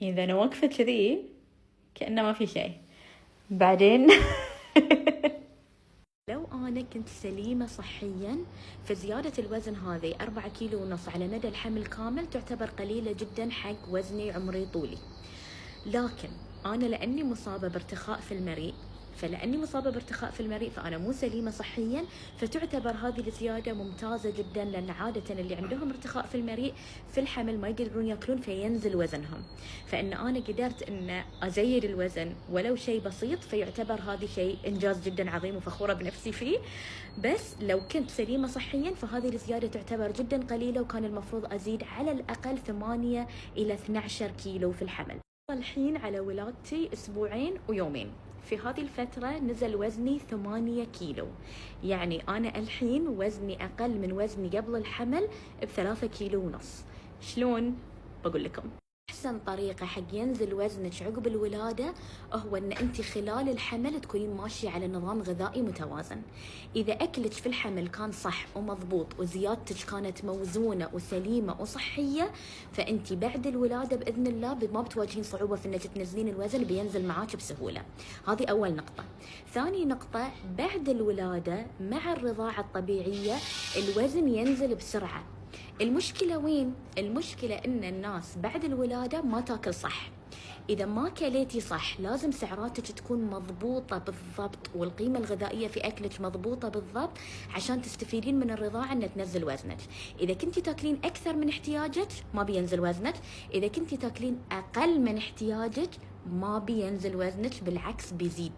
إذا أنا واقفة كذي كأنه ما في شيء. بعدين لو أنا كنت سليمة صحياً فزيادة الوزن هذه 4 كيلو ونص على مدى الحمل كامل تعتبر قليلة جداً حق وزني عمري طولي. لكن أنا لأني مصابة بارتخاء في المريء، فأنا مو سليمة صحياً، فتعتبر هذه الزيادة ممتازة جداً، لأن عادة اللي عندهم ارتخاء في المريء في الحمل ما يقدرون يأكلون فينزل وزنهم. فإن أنا قدرت إن أزيد الوزن ولو شيء بسيط فيعتبر هذا شيء إنجاز جداً عظيم وفخورة بنفسي فيه. بس لو كنت سليمة صحياً فهذه الزيادة تعتبر جداً قليلة، وكان المفروض أزيد على الأقل 8 إلى 12 كيلو في الحمل. الحين على ولادتي 2 ويومين، في هذه الفترة نزل وزني 8 كيلو، يعني أنا الحين وزني أقل من وزني قبل الحمل ب3 كيلو ونص. شلون؟ بقول لكم. أحسن طريقة حق ينزل وزنك عقب الولادة هو أن أنت خلال الحمل تكونين ماشية على نظام غذائي متوازن. إذا أكلك في الحمل كان صح ومضبوط وزيادتك كانت موزونة وسليمة وصحية، فأنت بعد الولادة بإذن الله ما بتواجهين صعوبة في أنك تنزلين الوزن، بينزل معاك بسهولة. هذه أول نقطة. ثاني نقطة، بعد الولادة مع الرضاعة الطبيعية الوزن ينزل بسرعة. المشكلة وين؟ المشكلة إن الناس بعد الولادة ما تاكل صح. إذا ما كليتي صح لازم سعراتك تكون مضبوطة بالضبط، والقيمة الغذائية في أكلك مضبوطة بالضبط عشان تستفيدين من الرضاعة إن تنزل وزنك. إذا كنتي تاكلين أكثر من احتياجك ما بينزل وزنك، إذا كنتي تاكلين أقل من احتياجك ما بينزل وزنك، بالعكس بيزيد.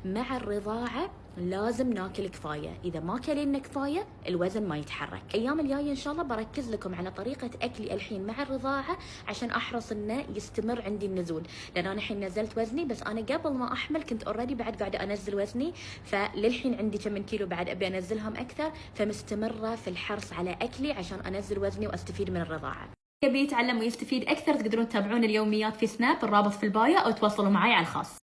مع الرضاعة لازم ناكل كفاية، إذا ما كلينا كفاية الوزن ما يتحرك. أيام الجاية إن شاء الله بركز لكم على طريقة أكلي الحين مع الرضاعة عشان أحرص إنه يستمر عندي النزول، لأن أنا الحين نزلت وزني، بس أنا قبل ما أحمل كنت أوريدي بعد قاعدة أنزل وزني، فللحين عندي كم من كيلو بعد أبي أنزلهم أكثر، فمستمرة في الحرص على أكلي عشان أنزل وزني وأستفيد من الرضاعة. يبي يتعلم ويستفيد أكثر تقدرون تتابعون اليوميات في سناب، الرابط في البايو، أو تواصلوا معي على الخاص.